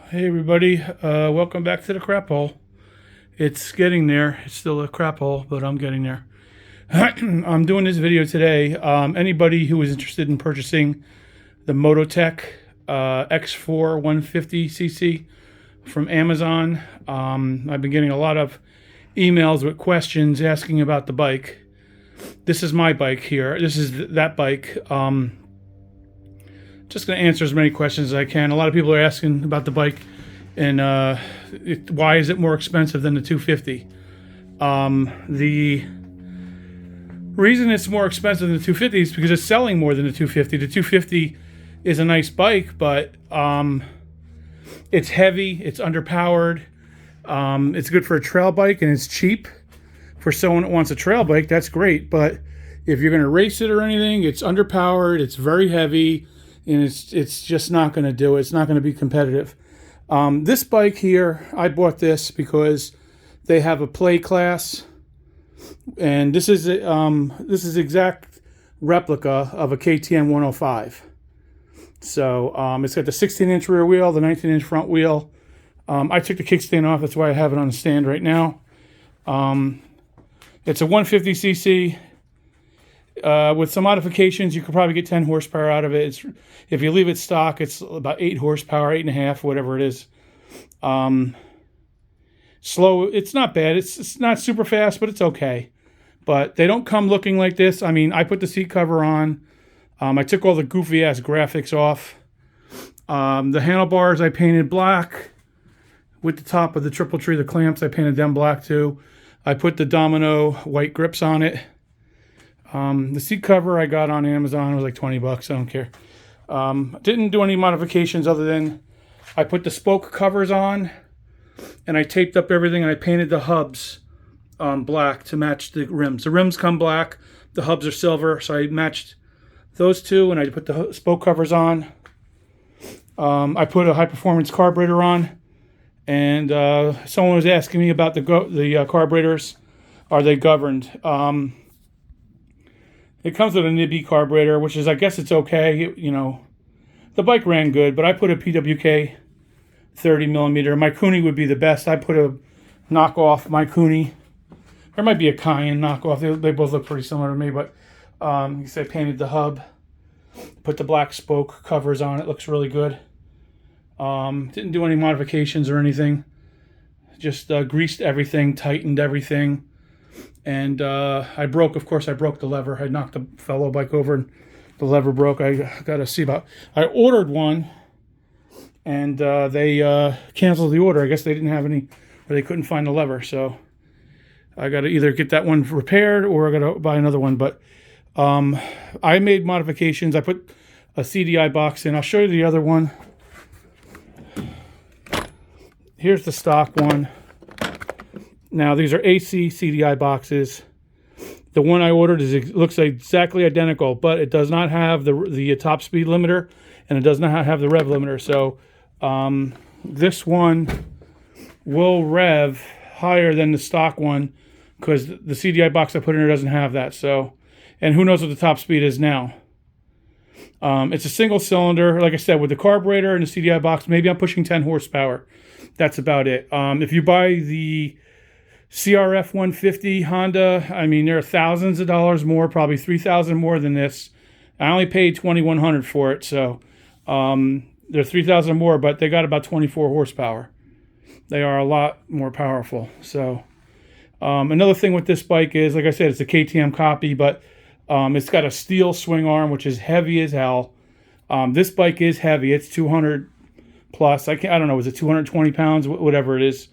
Hey everybody, welcome back to the crap hole. It's getting there. It's still a crap hole, but I'm getting there. I'm doing this video today. Anybody who is interested in purchasing the Mototec X4 150cc from Amazon, I've been getting a lot of emails with questions asking about the bike. This is my bike here. This is that bike. Just going to answer as many questions as I can. A lot of people are asking about the bike and why is it more expensive than the 250? The reason it's more expensive than the 250 is because it's selling more than the 250. The 250 is a nice bike, but it's heavy, it's underpowered, it's good for a trail bike, and it's cheap. For someone that wants a trail bike, that's great, but if you're going to race it or anything, it's underpowered, it's very heavy, and it's just not going to do it. It's not going to be competitive. This bike here, I bought this because they have a play class, and this is exact replica of a KTM 105. So it's got the 16-inch rear wheel, the 19-inch front wheel. I took the kickstand off. That's why I have it on the stand right now. It's a 150cc. With some modifications, you could probably get 10 horsepower out of it. If you leave it stock, it's about 8 horsepower, 8.5, whatever it is. Slow, it's not bad. It's not super fast, but it's okay. But they don't come looking like this. I mean, I put the seat cover on. I took all the goofy-ass graphics off. The handlebars I painted black. With the top of the triple tree, the clamps, I painted them black too. I put the Domino white grips on it. The seat cover I got on Amazon. It was like 20 bucks. I don't care. Didn't do any modifications other than I put the spoke covers on and I taped up everything and I painted the hubs black to match the rims. The rims come black. The hubs are silver. So I matched those two and I put the spoke covers on. I put a high performance carburetor on, and someone was asking me about the carburetors. Are they governed? It comes with a Nibby carburetor, which is, I guess it's okay. You know, the bike ran good, but I put a PWK 30 millimeter. My Kuni would be the best. I put a knockoff my Kuni. There might be a Cayenne knockoff. They both look pretty similar to me, but I painted the hub, put the black spoke covers on. It looks really good. Didn't do any modifications or anything. Just greased everything, tightened everything. And I broke the lever. I knocked the fellow bike over and the lever broke. I got to see about. I ordered one, and they canceled the order. I guess they didn't have any, or they couldn't find the lever. So I got to either get that one repaired or I got to buy another one. But I made modifications. I put a CDI box in. I'll show you the other one. Here's the stock one. Now, these are AC CDI boxes. The one I ordered looks exactly identical, but it does not have the top speed limiter, and it does not have the rev limiter. So this one will rev higher than the stock one because the CDI box I put in there doesn't have that. So, and who knows what the top speed is now. It's a single cylinder, like I said, with the carburetor and the CDI box. Maybe I'm pushing 10 horsepower. That's about it. If you buy the CRF 150 Honda, I mean, there are thousands of dollars more, probably $3,000 more than this. I only paid $2,100 for it, so they're $3,000 more, but they got about 24 horsepower. They are a lot more powerful. So another thing with this bike is, like I said, it's a KTM copy, but it's got a steel swing arm, which is heavy as hell. This bike is heavy. It's 200 plus. I don't know, is it 220 pounds? Whatever it is.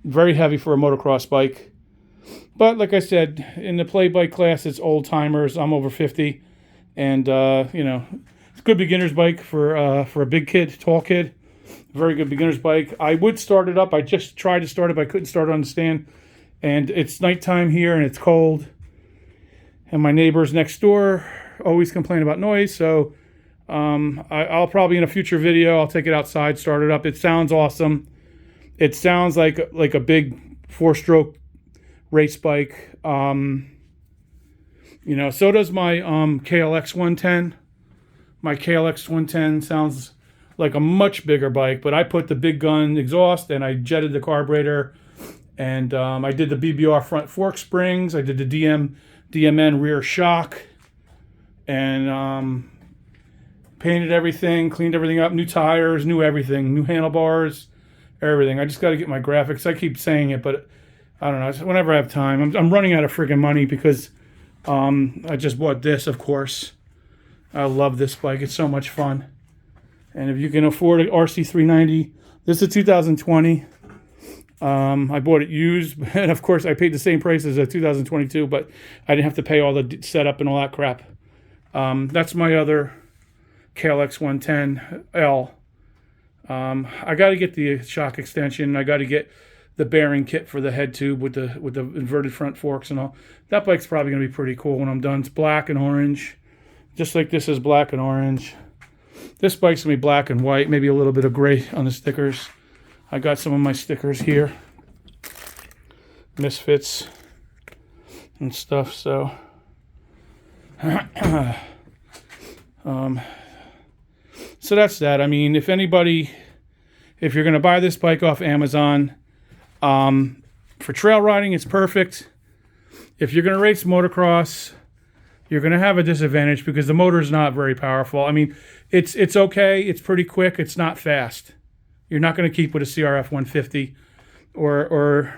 Very heavy for a motocross bike. But like I said, in the play bike class, it's old timers. I'm over 50. And, you know, it's a good beginner's bike for a big kid, tall kid. Very good beginner's bike. I would start it up. I just tried to start it, but I couldn't start it on the stand. And it's nighttime here, and it's cold. And my neighbors next door always complain about noise. So I'll probably, in a future video, I'll take it outside, start it up. It sounds awesome. It sounds like a big 4-stroke race bike. You know, so does my KLX 110. My KLX 110 sounds like a much bigger bike, but I put the big gun exhaust and I jetted the carburetor, and I did the BBR front fork springs. I did the DMN rear shock, and painted everything, cleaned everything up, new tires, new everything, new handlebars, everything. I just got to get my graphics. I keep saying it, but I don't know. Whenever I have time, I'm running out of friggin' money because I just bought this, of course. I love this bike. It's so much fun. And if you can afford an RC390, this is 2020. I bought it used, and of course I paid the same price as a 2022, but I didn't have to pay all the setup and all that crap. That's my other KLX 110L. I got to get the shock extension. I got to get the bearing kit for the head tube with the inverted front forks and all. That bike's probably going to be pretty cool when I'm done. It's black and orange, just like this is black and orange. This bike's going to be black and white, maybe a little bit of gray on the stickers. I got some of my stickers here. Misfits and stuff, so. So that's that. I mean, if you're going to buy this bike off Amazon, for trail riding, it's perfect. If you're going to race motocross, you're going to have a disadvantage because the motor is not very powerful. I mean, it's okay. It's pretty quick. It's not fast. You're not going to keep with a CRF 150, or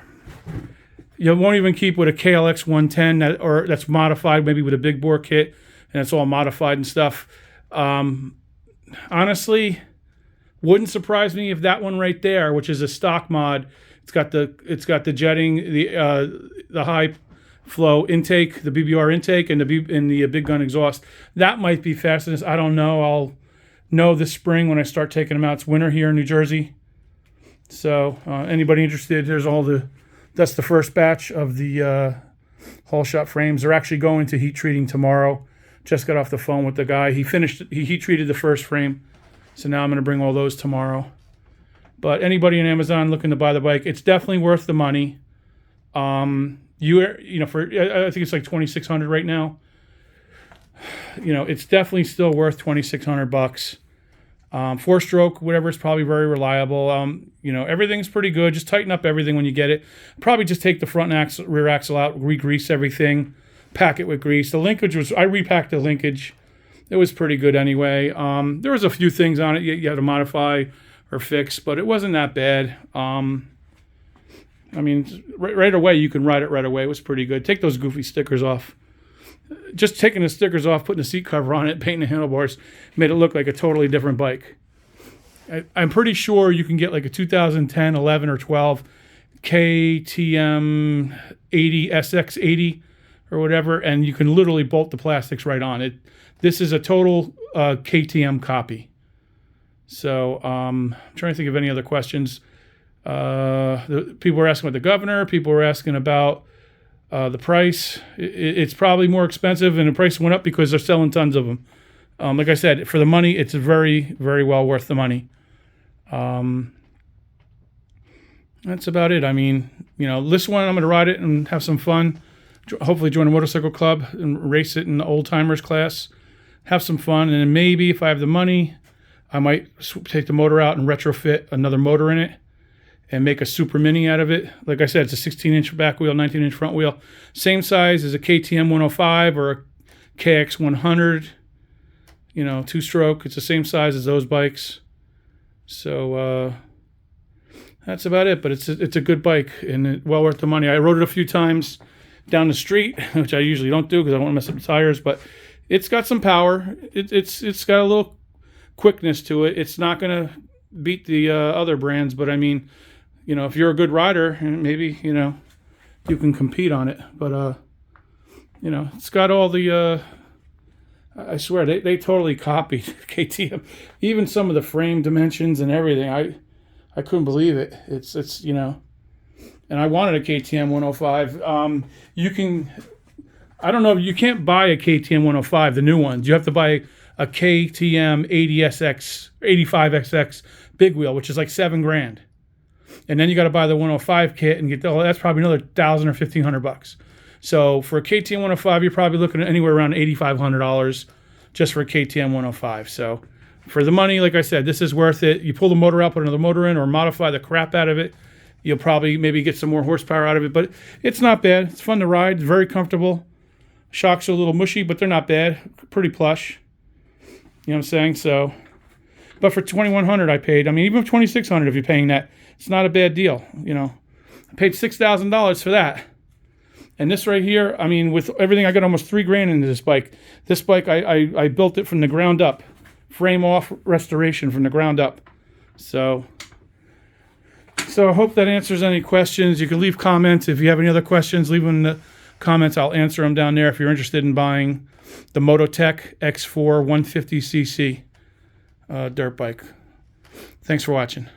you won't even keep with a KLX 110 that's modified, maybe with a big bore kit, and it's all modified and stuff. Honestly, wouldn't surprise me if that one right there, which is a stock mod, it's got the jetting, the high flow intake, the BBR intake, and the big gun exhaust. That might be fastest. I don't know. I'll know this spring when I start taking them out. It's winter here in New Jersey. So anybody interested, that's the first batch of the whole shot frames. They're actually going to heat treating tomorrow. Just got off the phone with the guy. He heat treated the first frame. So now I'm going to bring all those tomorrow. But anybody on Amazon looking to buy the bike, it's definitely worth the money. I think it's like $2,600 right now. It's definitely still worth $2,600. 4-stroke, whatever, is probably very reliable. Everything's pretty good. Just tighten up everything when you get it. Probably just take the front axle, rear axle out, re-grease everything, pack it with grease. The linkage I repacked the linkage. It was pretty good anyway. There was a few things on it you had to modify or fix, but it wasn't that bad. Right away, you can ride it right away. It was pretty good. Take those goofy stickers off. Just taking the stickers off, putting the seat cover on it, painting the handlebars, made it look like a totally different bike. I'm pretty sure you can get like a 2010, 11, or 12 KTM 80, SX80, or whatever, and you can literally bolt the plastics right on it. This is a total KTM copy. So I'm trying to think of any other questions. People were asking about the governor. People were asking about the price. It's probably more expensive, and the price went up because they're selling tons of them. Like I said, for the money, it's very, very well worth the money. That's about it. I mean, this one, I'm going to ride it and have some fun. Hopefully join a motorcycle club and race it in the old timers class. Have some fun, and then maybe if I have the money, I might take the motor out and retrofit another motor in it and make a super mini out of it. Like I said, it's a 16-inch back wheel, 19-inch front wheel. Same size as a KTM 105 or a KX 100, 2-stroke. It's the same size as those bikes. So that's about it. But it's a good bike and well worth the money. I rode it a few times down the street, which I usually don't do because I don't want to mess up the tires. But it's got some power. It's got a little quickness to it. It's not going to beat the other brands, but I mean, if you're a good rider, maybe you can compete on it. But it's got all the I swear they totally copied KTM, even some of the frame dimensions and everything. I couldn't believe it. It's and I wanted a KTM 105. I don't know, you can't buy a KTM 105, the new ones. You have to buy a KTM 80SX, 85XX big wheel, which is like $7,000. And then you got to buy the 105 kit and that's probably another $1,000 or $1,500. So for a KTM 105, you're probably looking at anywhere around $8,500 just for a KTM 105. So For the money, like I said, this is worth it. You pull the motor out, put another motor in, or modify the crap out of it. You'll probably maybe get some more horsepower out of it, but it's not bad. It's fun to ride, very comfortable. Shocks are a little mushy, but they're not bad. Pretty plush. You know what I'm saying? So, but for $2,100 I paid. I mean, even $2,600 if you're paying that, it's not a bad deal. You know, I paid $6,000 for that. And this right here, I mean, with everything, I got almost $3,000 into this bike. This bike, I built it from the ground up. Frame off restoration from the ground up. So I hope that answers any questions. You can leave comments. If you have any other questions, leave them in the comments. I'll answer them down there if you're interested in buying the Mototec X4 150cc dirt bike. Thanks for watching.